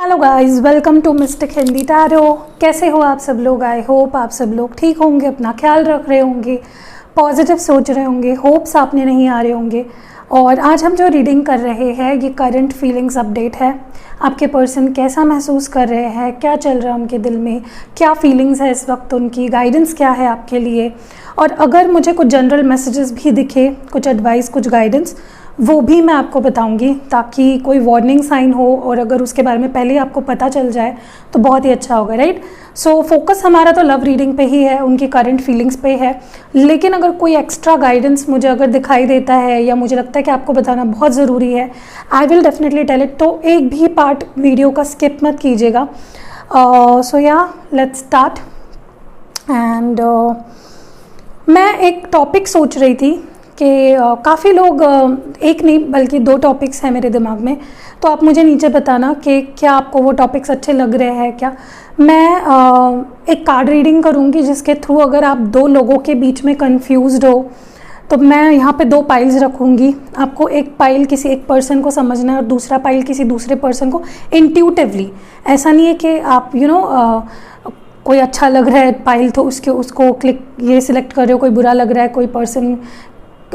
Hello guys, welcome to mystic Hindi tarot. कैसे हो आप सब लोग? आई होप आप सब लोग ठीक होंगे, अपना ख्याल रख रहे होंगे, पॉजिटिव सोच रहे होंगे, होप्स आपने नहीं आ रहे होंगे। और आज हम जो रीडिंग कर रहे हैं ये करंट फीलिंग्स अपडेट है। आपके पर्सन कैसा महसूस कर रहे हैं, क्या चल रहा है उनके दिल में, क्या फीलिंग्स है इस वक्त, उनकी गाइडेंस क्या है आपके लिए। और अगर मुझे कुछ जनरल मैसेजेस भी दिखे, कुछ एडवाइस, कुछ गाइडेंस, वो भी मैं आपको बताऊंगी ताकि कोई वार्निंग साइन हो और अगर उसके बारे में पहले ही आपको पता चल जाए तो बहुत ही अच्छा होगा, राइट। सो फोकस हमारा तो लव रीडिंग पे ही है, उनकी करंट फीलिंग्स पे है। लेकिन अगर कोई एक्स्ट्रा गाइडेंस मुझे अगर दिखाई देता है या मुझे लगता है कि आपको बताना बहुत ज़रूरी है, I will definitely tell it. तो एक भी पार्ट वीडियो का स्किप मत कीजिएगा। सो या लेट्स स्टार्ट। एंड मैं एक टॉपिक सोच रही थी कि काफ़ी लोग, एक नहीं बल्कि दो टॉपिक्स हैं मेरे दिमाग में, तो आप मुझे नीचे बताना कि क्या आपको वो टॉपिक्स अच्छे लग रहे हैं क्या। मैं एक कार्ड रीडिंग करूँगी जिसके थ्रू अगर आप दो लोगों के बीच में कंफ्यूज्ड हो तो मैं यहाँ पे दो पाइल्स रखूँगी। आपको एक पाइल किसी एक पर्सन को समझना है और दूसरा पाइल किसी दूसरे पर्सन को इंट्यूटिवली। ऐसा नहीं है कि आप कोई अच्छा लग रहा है पाइल तो उसको क्लिक ये सिलेक्ट कर रहे हो, कोई बुरा लग रहा है कोई पर्सन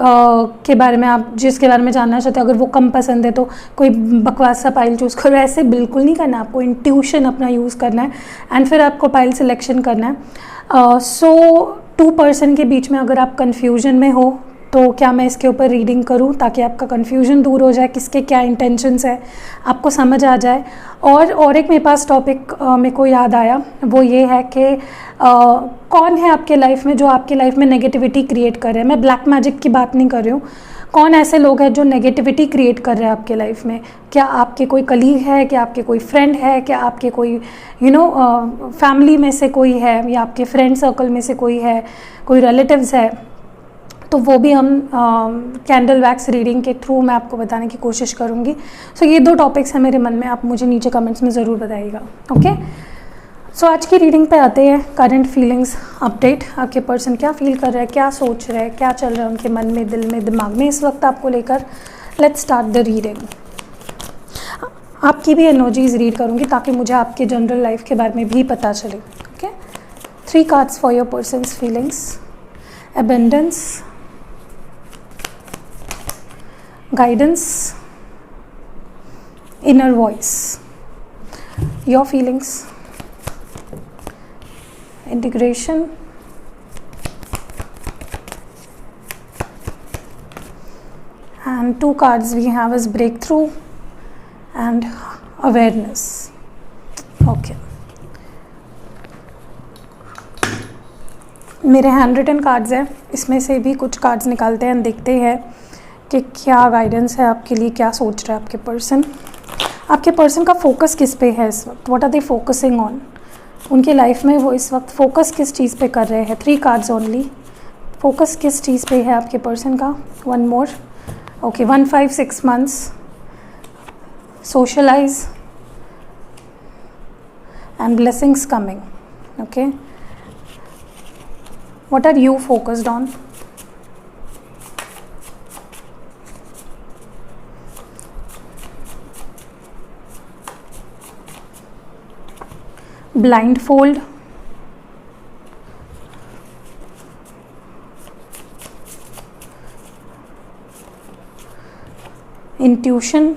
के बारे में, आप जिसके बारे में जानना चाहते हो अगर वो कम पसंद है तो कोई बकवास सा पाइल चूज़ करो। ऐसे बिल्कुल नहीं करना, आपको इंट्यूशन अपना यूज़ करना है एंड फिर आपको पाइल सिलेक्शन करना है। सो टू पर्सन के बीच में अगर आप कन्फ्यूजन में हो तो क्या मैं इसके ऊपर रीडिंग करूं ताकि आपका कन्फ्यूजन दूर हो जाए, किसके क्या इंटेंशंस है आपको समझ आ जाए। और एक मेरे पास टॉपिक मेरे को याद आया, वो ये है कि कौन है आपके लाइफ में जो आपके लाइफ में नेगेटिविटी क्रिएट कर रहे हैं। मैं ब्लैक मैजिक की बात नहीं कर रही हूँ। कौन ऐसे लोग हैं जो नेगेटिविटी क्रिएट कर रहे हैं आपके लाइफ में? क्या आपके कोई कलीग है, क्या आपके कोई फ्रेंड है, क्या आपके कोई फैमिली में से कोई है, या आपके फ्रेंड सर्कल में से कोई है, कोई रिलेटिव्स है? तो वो भी हम कैंडल वैक्स रीडिंग के थ्रू मैं आपको बताने की कोशिश करूँगी। सो ये दो टॉपिक्स हैं मेरे मन में, आप मुझे नीचे कमेंट्स में ज़रूर बताइएगा। ओके, सो आज की रीडिंग पे आते हैं। करंट फीलिंग्स अपडेट, आपके पर्सन क्या फील कर रहे हैं, क्या सोच रहे हैं, क्या चल रहा है उनके मन में, दिल में, दिमाग में इस वक्त आपको लेकर। Let's start the reading. आपकी भी एनर्जीज रीड करूँगी ताकि मुझे आपके जनरल लाइफ के बारे में भी पता चले। Okay, 3 cards for your person's feelings. Abundance, guidance, inner voice, your feelings, integration, and 2 cards we have is breakthrough and awareness. Okay, मेरे हैंड रिटन कार्ड्स हैं, इसमें से भी कुछ कार्ड्स निकालते हैं, देखते हैं कि क्या गाइडेंस है आपके लिए, क्या सोच रहा है आपके पर्सन। आपके पर्सन का फोकस किस पे है इस वक्त? What are they focusing on? उनके लाइफ में वो इस वक्त फोकस किस चीज़ पे कर रहे हैं? 3 कार्ड्स ओनली। फोकस किस चीज़ पे है आपके पर्सन का? 1 more. Okay, 1, 5, 6 months, socialise and blessings coming. Okay, what are you focused on? blindfold, intuition,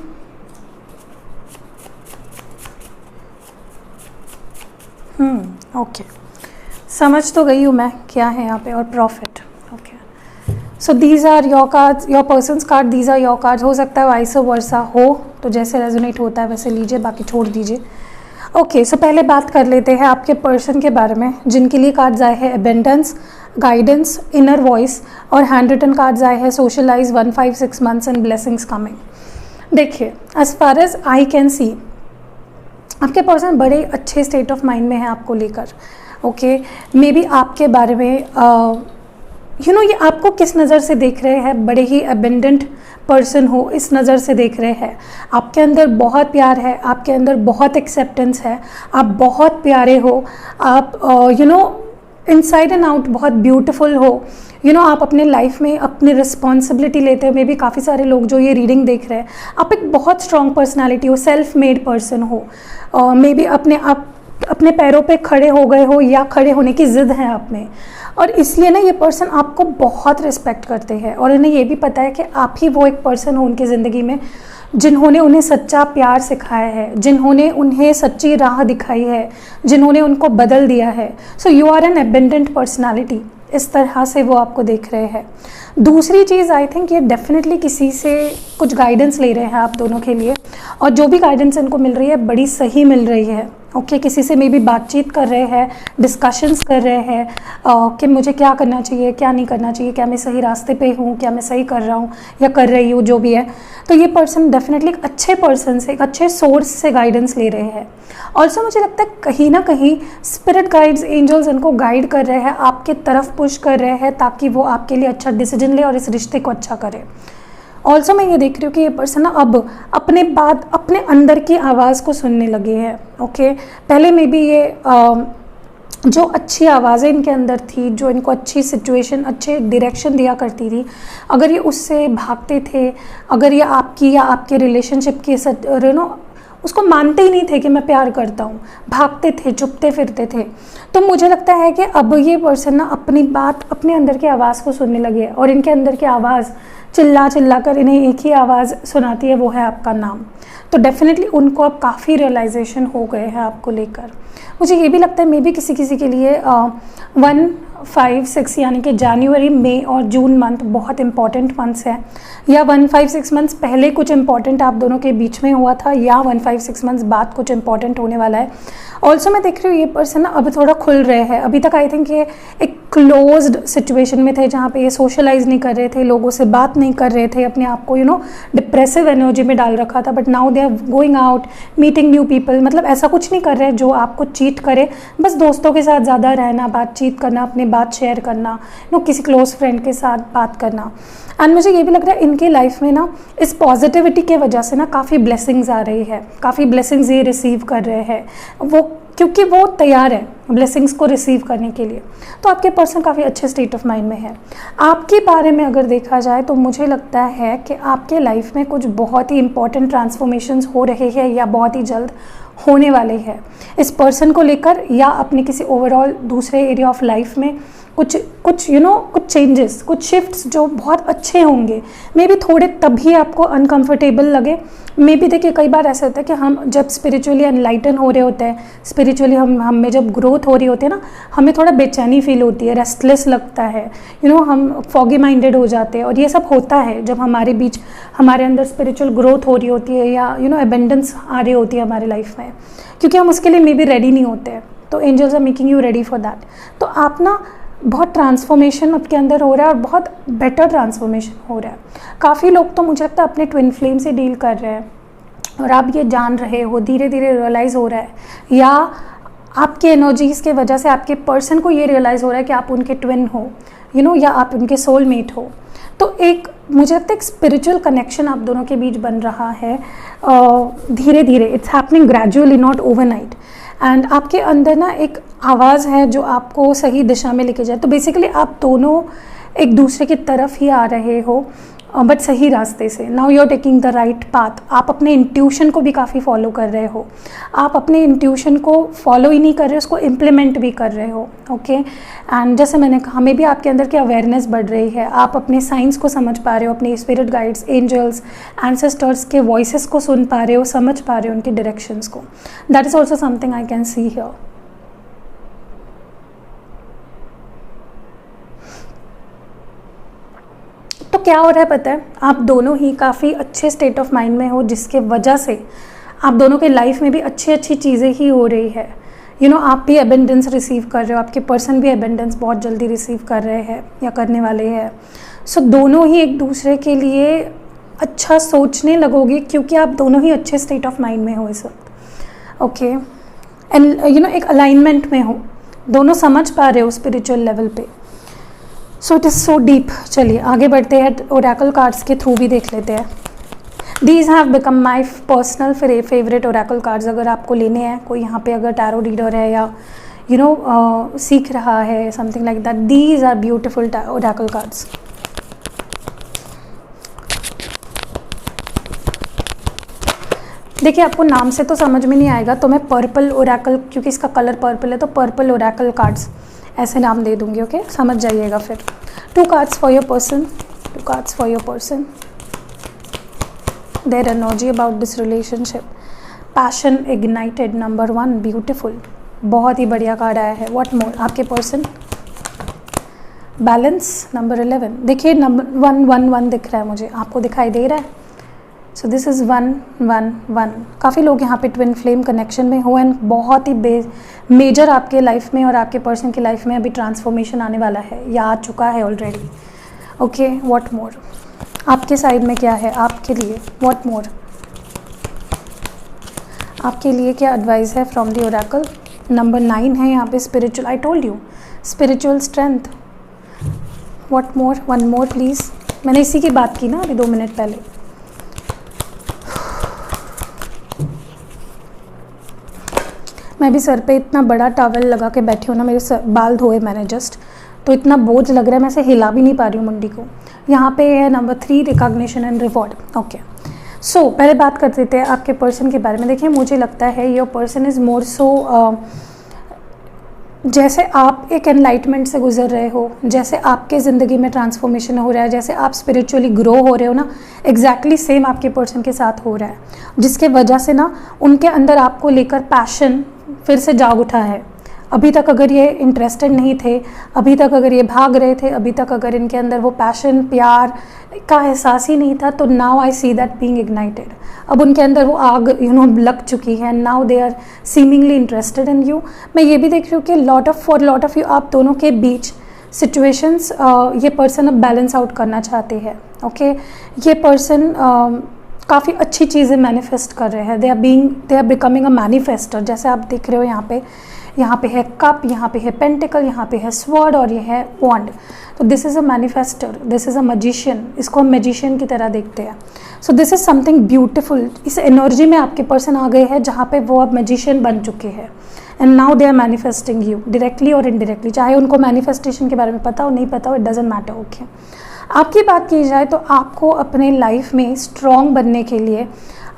okay, समझ तो गई हूँ मैं क्या है यहाँ पे। और profit. Okay, so these are your cards, your persons card, these are your cards. हो सकता है वाइस वर्सा हो, तो जैसे रेजोनेट होता है वैसे लीजिए, बाकी छोड़ दीजिए। ओके, सो पहले बात कर लेते हैं आपके पर्सन के बारे में जिनके लिए कार्ड्स आए हैं अबंडेंस, गाइडेंस, इनर वॉइस, और हैंड रिटन कार्ड्स आए हैं socialise, 1, 5, 6 months and blessings coming. देखिए, as far as I can see आपके पर्सन बड़े अच्छे स्टेट ऑफ माइंड में है आपको लेकर। ओके, मे बी आपके बारे में ये आपको किस नज़र से देख रहे हैं, बड़े ही अबेंडेंट पर्सन हो इस नज़र से देख रहे हैं। आपके अंदर बहुत प्यार है, आपके अंदर बहुत एक्सेप्टेंस है, आप बहुत प्यारे हो, आप इनसाइड एंड आउट बहुत ब्यूटीफुल हो, आप अपने लाइफ में अपनी रिस्पॉन्सिबिलिटी लेते हो। मे बी काफ़ी सारे लोग जो ये रीडिंग देख रहे हैं, आप एक बहुत स्ट्रॉन्ग पर्सनालिटी हो, सेल्फ मेड पर्सन हो, मे बी अपने पैरों पे खड़े हो गए हो या खड़े होने की ज़िद है आप में, और इसलिए ना ये पर्सन आपको बहुत रिस्पेक्ट करते हैं और उन्हें ये भी पता है कि आप ही वो एक पर्सन हो उनकी ज़िंदगी में जिन्होंने उन्हें सच्चा प्यार सिखाया है, जिन्होंने उन्हें सच्ची राह दिखाई है, जिन्होंने उनको बदल दिया है। So you are an abundant personality, इस तरह से वो आपको देख रहे हैं। दूसरी चीज़, आई थिंक ये डेफिनेटली किसी से कुछ गाइडेंस ले रहे हैं आप दोनों के लिए, और जो भी गाइडेंस इनको मिल रही है बड़ी सही मिल रही है। ओके, किसी से मे बी बातचीत कर रहे हैं, डिस्कशंस कर रहे हैं कि मुझे क्या करना चाहिए, क्या नहीं करना चाहिए, क्या मैं सही रास्ते पे हूँ, क्या मैं सही कर रहा हूँ या कर रही हूँ, जो भी है। तो ये पर्सन डेफिनेटली एक अच्छे पर्सन से, एक अच्छे सोर्स से गाइडेंस ले रहे हैं। ऑल्सो मुझे लगता है कहीं ना कहीं स्पिरिट गाइड्स, एंजल्स इनको गाइड कर रहे हैं, आपके तरफ पुश कर रहे हैं ताकि वो आपके लिए अच्छा डिसीजन ले और इस रिश्ते को अच्छा करे। ऑल्सो मैं ये देख रही हूँ कि ये पर्सन ना अब अपने अंदर की आवाज़ को सुनने लगे हैं। ओके, पहले में भी ये जो अच्छी आवाज़ें इनके अंदर थी, जो इनको अच्छी सिचुएशन, अच्छे डायरेक्शन दिया करती थी, अगर ये उससे भागते थे, अगर ये आपकी या आपके रिलेशनशिप की उसको मानते ही नहीं थे कि मैं प्यार करता हूँ, भागते थे, चुपते फिरते थे, तो मुझे लगता है कि अब ये पर्सन ना अपनी बात, अपने अंदर की आवाज़ को सुनने लगे और इनके अंदर की आवाज़ चिल्ला कर इन्हें एक ही आवाज़ सुनाती है, वो है आपका नाम। तो डेफिनेटली उनको अब काफ़ी रियलाइजेशन हो गए हैं आपको लेकर। मुझे ये भी लगता है मे बी किसी के लिए 1, 5, 6 यानी कि जनवरी, मई और जून मंथ बहुत इंपॉर्टेंट मंथ्स हैं, या 1, 5, 6 मंथ्स पहले कुछ इंपॉर्टेंट आप दोनों के बीच में हुआ था, या 1, 5, 6 मंथ्स बाद कुछ इंपॉर्टेंट होने वाला है। ऑल्सो मैं देख रही हूँ ये पर्सन ना अब थोड़ा खुल रहे हैं। अभी तक आई थिंक ये एक क्लोज्ड सिचुएशन में थे जहाँ पे ये सोशलाइज नहीं कर रहे थे, लोगों से बात नहीं कर रहे थे, अपने आप को डिप्रेसिव एनर्जी में डाल रखा था। But now they are going out, meeting new people, मतलब ऐसा कुछ नहीं कर रहे जो आपको चीट करे, बस दोस्तों के साथ ज़्यादा रहना, बातचीत करना, अपनी बात शेयर करना, किसी क्लोज फ्रेंड के साथ बात करना। एंड मुझे ये भी लग रहा है इनके लाइफ में ना इस पॉजिटिविटी के वजह से ना काफ़ी ब्लेसिंग्स आ रही है, काफ़ी ब्लेसिंग्स ये रिसीव कर रहे हैं वो, क्योंकि वो तैयार है ब्लेसिंग्स को रिसीव करने के लिए। तो आपके पर्सन काफ़ी अच्छे स्टेट ऑफ माइंड में है। आपके बारे में अगर देखा जाए तो मुझे लगता है कि आपके लाइफ में कुछ बहुत ही इंपॉर्टेंट ट्रांसफॉर्मेशंस हो रहे हैं या बहुत ही जल्द होने वाले हैं इस पर्सन को लेकर, या अपने किसी ओवरऑल दूसरे एरिया ऑफ लाइफ में कुछ कुछ चेंजेस, कुछ शिफ्ट्स जो बहुत अच्छे होंगे। मे बी थोड़े तभी आपको अनकंफर्टेबल लगे। मे बी देखिए कई बार ऐसा होता है कि हम जब स्पिरिचुअली एनलाइटन हो रहे होते हैं, स्पिरिचुअली हम में जब ग्रोथ हो रही होती है ना, हमें थोड़ा बेचैनी फील होती है, रेस्टलेस लगता है, हम फॉगी माइंडेड हो जाते हैं। और ये सब होता है जब हमारे बीच, हमारे अंदर स्पिरिचुअल ग्रोथ हो रही होती है या एबेंडेंस आ रही होती है हमारे लाइफ में, क्योंकि हम उसके लिए मे बी रेडी नहीं होते हैं। तो angels are making you ready for that. तो आप ना बहुत ट्रांसफॉर्मेशन आपके अंदर हो रहा है और बहुत बेटर ट्रांसफॉर्मेशन हो रहा है। काफ़ी लोग तो मुझे लगता है अपने ट्विन फ्लेम से डील कर रहे हैं और आप ये जान रहे हो, धीरे धीरे रियलाइज़ हो रहा है, या आपके एनर्जीज़ के वजह से आपके पर्सन को ये रियलाइज़ हो रहा है कि आप उनके ट्विन हो, या आप उनके सोलमेट हो। तो एक मुझे लगता है एक स्पिरिचुअल कनेक्शन आप दोनों के बीच बन रहा है धीरे धीरे। It's happening gradually, not overnight. And आपके अंदर ना एक आवाज़ है जो आपको सही दिशा में लेके जाए। तो बेसिकली आप दोनों एक दूसरे की तरफ ही आ रहे हो, बट सही रास्ते से। Now you are taking the right path. आप अपने इंट्यूशन को भी काफ़ी फॉलो कर रहे हो, आप अपने इंट्यूशन को फॉलो ही नहीं कर रहे हो, उसको इम्प्लीमेंट भी कर रहे हो। ओके, एंड जैसे मैंने कहा, हमें भी आपके अंदर की अवेयरनेस बढ़ रही है, आप अपने साइंस को समझ पा रहे हो, अपने स्पिरिट गाइड्स, एंजल्स, एंसेस्टर्स के वॉइसेस को सुन पा रहे हो, समझ पा रहे हो उनके डायरेक्शंस को। That is also something I can see here. तो क्या हो रहा है पता है, आप दोनों ही काफ़ी अच्छे स्टेट ऑफ माइंड में हो, जिसके वजह से आप दोनों के लाइफ में भी अच्छी अच्छी चीज़ें ही हो रही है। आप भी एबेंडेंस रिसीव कर रहे हो, आपके पर्सन भी एबेंडेंस बहुत जल्दी रिसीव कर रहे हैं या करने वाले हैं। सो दोनों ही एक दूसरे के लिए अच्छा सोचने लगोगे, क्योंकि आप दोनों ही अच्छे स्टेट ऑफ माइंड में हो इस वक्त। ओके, एंड एक अलाइनमेंट में हो, दोनों समझ पा रहे हो स्पिरिचुअल लेवल पे। So it is so deep. चलिए आगे बढ़ते हैं, ओरेकल कार्ड्स के थ्रू भी देख लेते हैं। These have become my personal favourite Oracle cards. अगर आपको लेने हैं, कोई यहाँ पे अगर टैरो रीडर है या सीख रहा है, something like that. These are beautiful oracle cards. देखिए आपको नाम से तो समझ में नहीं आएगा, तो मैं पर्पल ओरेकल, क्योंकि इसका कलर पर्पल है तो पर्पल ओरेकल कार्ड्स ऐसे नाम दे दूंगी। ओके, समझ जाइएगा फिर। 2 cards for your person, 2 cards for your person, their energy about this relationship, passion ignited, number 1, beautiful, बहुत ही बढ़िया कार्ड आया है। व्हाट मोर, आपके पर्सन, बैलेंस, नंबर 11। देखिए नंबर 1 1 1 दिख रहा है मुझे, आपको दिखाई दे रहा है? So this is 1 1 1। काफ़ी लोग यहाँ पे ट्विन फ्लेम कनेक्शन में हो एंड बहुत ही मेजर आपके लाइफ में और आपके पर्सन की लाइफ में अभी ट्रांसफॉर्मेशन आने वाला है या आ चुका है ऑलरेडी। ओके, व्हाट मोर, आपके साइड में क्या है आपके लिए? व्हाट मोर, आपके लिए क्या एडवाइस है फ्रॉम द ओरेकल? नंबर 9 है यहाँ पे, spiritual, I told you, spiritual strength. What more, 1 more please. मैंने इसी की बात की ना अभी 2 मिनट पहले। मैं भी सर पे इतना बड़ा टॉवल लगा के बैठी हूँ ना, मेरे बाल धोए मैंने जस्ट, तो इतना बोझ लग रहा है, मैं ऐसे हिला भी नहीं पा रही हूँ मुंडी को। यहाँ पे है number 3, recognition and reward. Okay, so पहले बात करते थे आपके पर्सन के बारे में। देखिए मुझे लगता है योर पर्सन इज़ मोर सो, जैसे आप एक एनलाइटमेंट से गुजर रहे हो, जैसे आपके ज़िंदगी में ट्रांसफॉर्मेशन हो रहा है, जैसे आप स्पिरिचुअली ग्रो हो रहे हो ना, एग्जैक्टली सेम आपके पर्सन के साथ हो रहा है, जिसके वजह से ना उनके अंदर आपको लेकर पैशन फिर से जाग उठा है। अभी तक अगर ये इंटरेस्टेड नहीं थे, अभी तक अगर ये भाग रहे थे, अभी तक अगर इनके अंदर वो पैशन, प्यार का एहसास ही नहीं था, तो now I see that being ignited. अब उनके अंदर वो आग लग चुकी है, now they are seemingly interested in you. मैं ये भी देख रही हूँ कि फॉर लॉट ऑफ यू, आप दोनों के बीच सिचुएशंस, ये पर्सन अब बैलेंस आउट करना चाहते हैं। ओके, ये पर्सन काफ़ी अच्छी चीज़ें मैनिफेस्ट कर रहे हैं। They are becoming a manifester. जैसे आप देख रहे हो यहाँ पे है कप, यहाँ पे है पेंटिकल, यहाँ पे है स्वॉर्ड और ये है वॉन्ड। तो this is a manifester, this is a magician. इसको हम मैजिशियन की तरह देखते हैं। So this is something beautiful. इस एनर्जी में आपके पर्सन आ गए हैं जहाँ पे वो अब मैजिशियन बन चुके हैं and now they are manifesting you, directly और इनडायरेक्टली। चाहे उनको मैनिफेस्टेशन के बारे में पता हो नहीं पता हो, इट डजेंट मैटर। ओके, आपकी बात की जाए तो आपको अपने लाइफ में स्ट्रॉन्ग बनने के लिए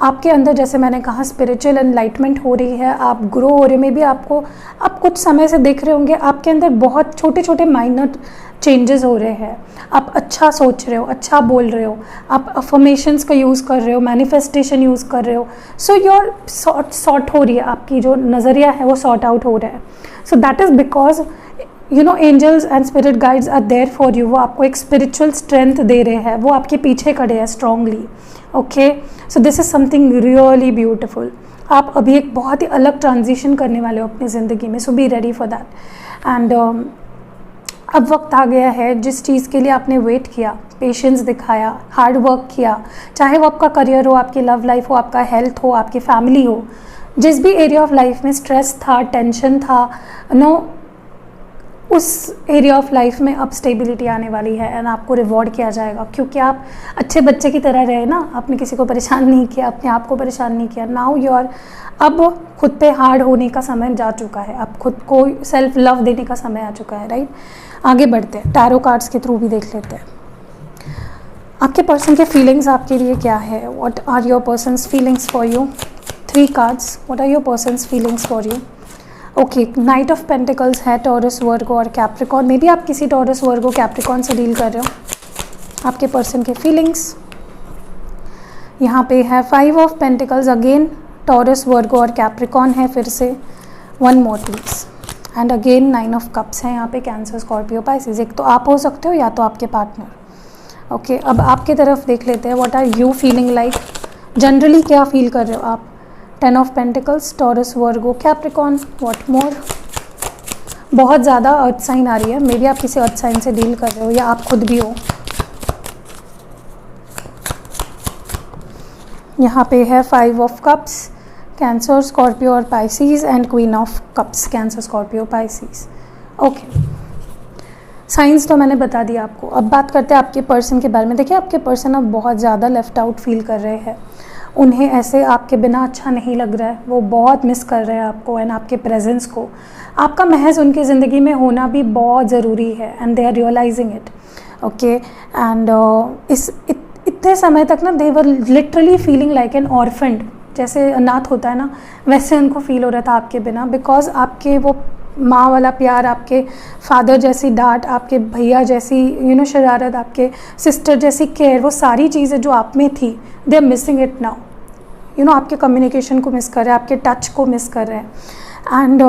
आपके अंदर, जैसे मैंने कहा, स्पिरिचुअल एनलाइटमेंट हो रही है, आप ग्रो हो रहे, में भी आपको आप कुछ समय से देख रहे होंगे आपके अंदर बहुत छोटे छोटे माइनर चेंजेस हो रहे हैं। आप अच्छा सोच रहे हो, अच्छा बोल रहे हो, आप अफर्मेशंस का यूज़ कर रहे हो, मैनिफेस्टेशन यूज़ कर रहे हो। सो योर सॉर्ट हो रही है, आपकी जो नज़रिया है वो सॉर्ट आउट हो रहा है। So that is because angels and spirit guides are there for you. वो आपको एक स्पिरिचुअल स्ट्रेंथ दे रहे हैं, वो आपके पीछे खड़े हैं strongly. Okay, so this is something really beautiful. आप अभी एक बहुत ही अलग ट्रांजिशन करने वाले हो अपनी ज़िंदगी में, so be ready for that. And अब वक्त आ गया है, जिस चीज़ के लिए आपने वेट किया, पेशेंस दिखाया, हार्ड वर्क किया, चाहे वो आपका करियर हो, आपकी लव लाइफ हो, आपका हेल्थ हो, आपकी फैमिली हो, जिस भी एरिया ऑफ लाइफ में स्ट्रेस था, टेंशन था, उस एरिया ऑफ लाइफ में अब स्टेबिलिटी आने वाली है एंड आपको रिवॉर्ड किया जाएगा, क्योंकि आप अच्छे बच्चे की तरह रहे ना, आपने किसी को परेशान नहीं किया, अपने आप को परेशान नहीं किया। नाउ योर अब खुद पे हार्ड होने का समय जा चुका है, अब खुद को सेल्फ लव देने का समय आ चुका है, राइट। आगे बढ़ते हैं, टैरो कार्ड्स के थ्रू भी देख लेते हैं आपके पर्सन के फीलिंग्स आपके लिए क्या है। What are your person's feelings for you? 3 cards, what are your person's feelings for you? Okay, knight of pentacles है, टॉरस, वर्गो और कैप्रिकॉन। मे बी आप किसी टॉरस, वर्गो, कैप्रिकॉन से डील कर रहे हो। आपके पर्सन के फीलिंग्स यहाँ पे है 5 of pentacles, again taurus, Virgo और कैप्रिकॉन है फिर से। 1 more please. And again 9 of cups है यहाँ पे, कैंसर, स्कॉर्पियो, पाइसिस। एक तो आप हो सकते हो या तो आपके पार्टनर। ओके, अब आपकी तरफ देख लेते हैं, what are you feeling like, generally क्या फील कर रहे हो आप? 10 of pentacles, Taurus, Virgo, Capricorn. What more? बहुत ज़्यादा अर्थ साइन आ रही है, मे बी आप किसी अर्थ साइन से डील कर रहे हो या आप खुद भी हो। यहाँ पे है 5 ऑफ कप्स, कैंसर, स्कॉर्पियो और Pisces and queen of cups, cancer, Scorpio, Pisces. Okay, science तो मैंने बता दिया आपको। अब बात करते हैं आपके पर्सन के बारे में। देखिए आपके पर्सन अब बहुत ज़्यादा लेफ्ट आउट फील कर रहे हैं, उन्हें ऐसे आपके बिना अच्छा नहीं लग रहा है, वो बहुत मिस कर रहे हैं आपको एंड आपके प्रेजेंस को। आपका महज उनकी ज़िंदगी में होना भी बहुत ज़रूरी है and they are realising it, okay. And इतने समय तक ना they were literally feeling like an orphaned, जैसे अनाथ होता है ना, वैसे उनको फील हो रहा था आपके बिना, बिकॉज आपके वो माँ वाला प्यार, आपके फादर जैसी डांट, आपके भैया जैसी शरारत, आपके सिस्टर जैसी केयर, वो सारी चीज़ें जो आप में थी, they are missing it now. आपके कम्युनिकेशन को मिस कर रहे हैं, आपके टच को मिस कर रहे हैं and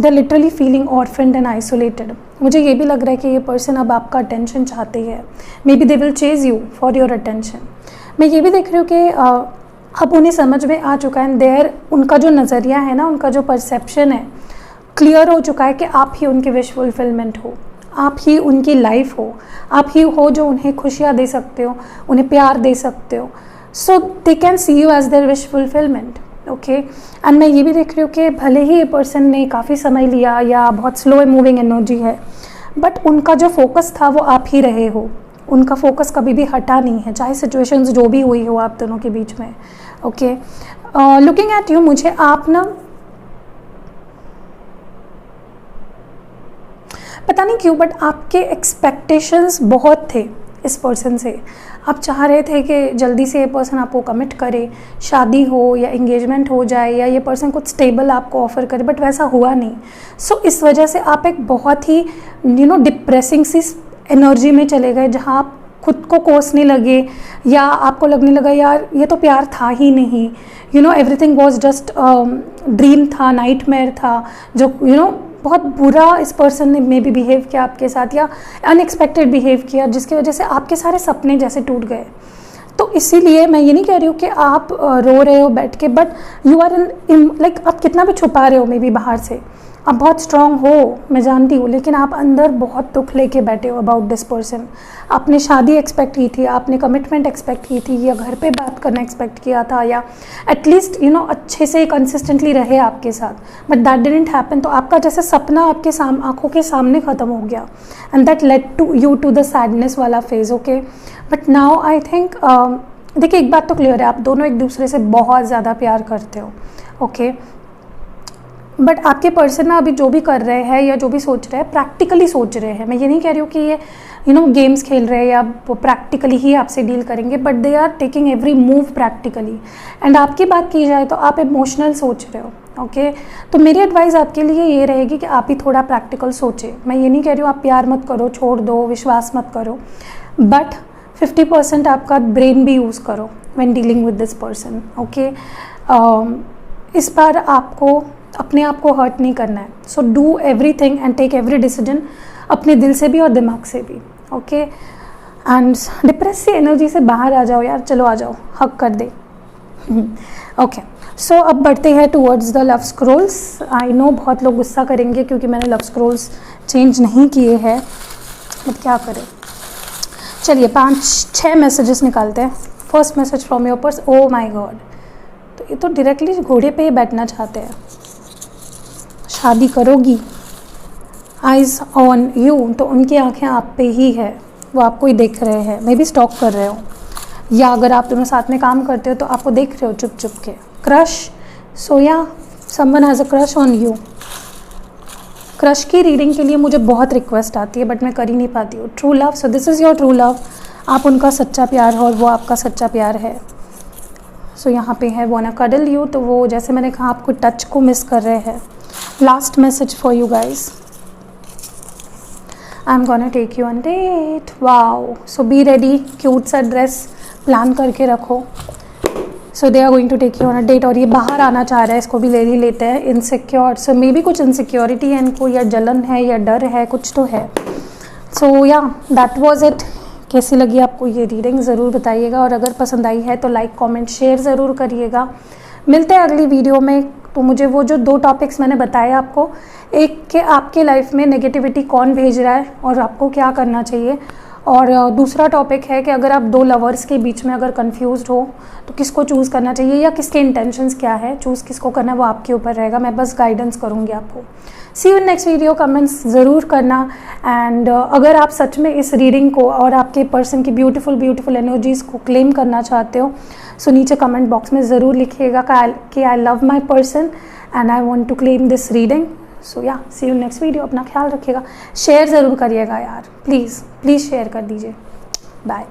they are literally feeling orphaned and isolated. मुझे ये भी लग रहा है कि ये पर्सन अब आपका अटेंशन चाहते हैं, may be they will chase you for your attention. मैं ये भी देख रही हूँ कि अब उन्हें समझ में आ चुका है एंड देयर उनका जो नज़रिया है ना, उनका जो परसेप्शन है, क्लियर हो चुका है कि आप ही उनकी विश फुलफिलमेंट हो, आप ही उनकी लाइफ हो, आप ही हो जो उन्हें खुशियाँ दे सकते हो, उन्हें प्यार दे सकते हो। So they can see you as their wish fulfilment, okay. And मैं ये भी देख रही हूँ कि भले ही ये पर्सन ने काफ़ी समय लिया या बहुत स्लो मूविंग एनर्जी है, बट उनका जो फोकस था वो आप ही रहे हो, उनका फोकस कभी भी हटा नहीं है, चाहे सिचुएशंस जो भी हुई हो आप दोनों के बीच में, ओके। लुकिंग एट यू, मुझे आप ना पता नहीं क्यों बट आपके एक्सपेक्टेशंस बहुत थे इस पर्सन से। आप चाह रहे थे कि जल्दी से ये पर्सन आपको कमिट करे, शादी हो या एंगेजमेंट हो जाए, या ये पर्सन कुछ स्टेबल आपको ऑफ़र करे, बट वैसा हुआ नहीं। सो इस वजह से आप एक बहुत ही डिप्रेसिंग सी एनर्जी में चले गए, जहाँ आप खुद को कोसने लगे या आपको लगने लगा यार ये तो प्यार था ही नहीं, एवरीथिंग वॉज जस्ट ड्रीम था, नाइटमेयर था, जो बहुत बुरा इस पर्सन ने मे बी बिहेव किया आपके साथ या अनएक्सपेक्टेड बिहेव किया, जिसकी वजह से आपके सारे सपने जैसे टूट गए। तो इसीलिए मैं ये नहीं कह रही हूँ कि आप रो रहे हो बैठ के, बट यू आर लाइक आप कितना भी छुपा रहे हो मे बी बाहर से, आप बहुत स्ट्रांग हो, मैं जानती हूँ, लेकिन आप अंदर बहुत दुख लेके बैठे हो अबाउट दिस पर्सन। आपने शादी एक्सपेक्ट की थी, आपने कमिटमेंट एक्सपेक्ट की थी, या घर पे बात करना एक्सपेक्ट किया था, या एटलीस्ट अच्छे से कंसिस्टेंटली रहे आपके साथ, बट दैट डिडंट हैपन। तो आपका जैसे सपना आपके आंखों के सामने ख़त्म हो गया and that led to you to the sadness वाला phase, okay. But now I think देखिए, एक बात तो क्लियर है, आप दोनों एक दूसरे से बहुत ज़्यादा प्यार करते हो, ओके। बट आपके पर्सन ना अभी जो भी कर रहे हैं या जो भी सोच रहे हैं, प्रैक्टिकली सोच रहे हैं। मैं ये नहीं कह रही हूँ कि ये गेम्स खेल रहे हैं या वो प्रैक्टिकली ही आपसे डील करेंगे, but they are taking every move practically. And आपकी बात की जाए तो आप इमोशनल सोच रहे हो, ओके। तो मेरी एडवाइस आपके लिए ये रहेगी कि आप ही थोड़ा प्रैक्टिकल सोचें। मैं ये नहीं कह रही हूँ आप प्यार मत करो, छोड़ दो, विश्वास मत करो, बट 50% आपका ब्रेन भी यूज़ करो when dealing with this person, okay. इस बार आपको अपने आप को हर्ट नहीं करना है। So do everything and take every decision अपने दिल से भी और दिमाग से भी, okay. And depressive energy से बाहर आ जाओ यार, चलो आ जाओ, हक कर दे, ओके। सो अब बढ़ते हैं towards the love scrolls. I know बहुत लोग गुस्सा करेंगे क्योंकि मैंने लव स्क्रोल्स चेंज नहीं किए हैं, बट क्या करें। चलिए 5-6 मैसेजेस निकालते हैं। First message from your person, oh my God, तो ये तो डायरेक्टली घोड़े पे ही बैठना चाहते हैं। शादी करोगी, आइज़ ऑन यू, तो उनकी आंखें आप पे ही है, वो आपको ही देख रहे हैं, मे बी स्टॉक कर रहे हो, या अगर आप दोनों साथ में काम करते हो तो आपको देख रहे हो चुप चुप के। क्रश, सो या someone has a crush on you. Crush की रीडिंग के लिए मुझे बहुत रिक्वेस्ट आती है बट मैं कर ही नहीं पाती हूँ। True love, so this is your true love, आप उनका सच्चा प्यार हो और वो आपका सच्चा प्यार है। सो यहाँ पे है वाना कडल यू, तो वो जैसे मैंने कहा आपको टच को मिस कर रहे हैं। Last message for you guys, I am gonna take you on date, wow. So be ready, cute सा ड्रेस प्लान करके रखो। So they are going to take you on a date, और ये बाहर आना चाह रहा है, इसको भी ले ही लेते हैं। इनसिक्योर, सो मे बी कुछ इनसिक्योरिटी है इनको, या जलन है या डर है, कुछ तो है। सो या दैट वॉज इट। कैसी लगी आपको ये रीडिंग ज़रूर बताइएगा, और अगर पसंद आई है तो लाइक कमेंट शेयर ज़रूर करिएगा। मिलते हैं अगली वीडियो में। तो मुझे वो जो 2 टॉपिक्स मैंने बताए आपको, एक कि आपके लाइफ में नेगेटिविटी कौन भेज रहा है और आपको क्या करना चाहिए, और दूसरा टॉपिक है कि अगर आप 2 लवर्स के बीच में अगर कंफ्यूज्ड हो तो किसको चूज़ करना चाहिए या किसके इंटेंशंस क्या है, चूज़ किसको करना है वो आपके ऊपर रहेगा, मैं बस गाइडेंस करूँगी आपको। See you in next video, comments ज़रूर करना। एंड अगर आप सच में इस रीडिंग को और आपके पर्सन की ब्यूटीफुल एनर्जीज़ को क्लेम करना चाहते हो सो नीचे कमेंट बॉक्स में ज़रूर लिखिएगा कि I love my person and I want to claim this reading. So yeah see you next video. अपना ख्याल रखिएगा, शेयर ज़रूर करिएगा यार, प्लीज़ प्लीज़ शेयर कर दीजिए। बाय।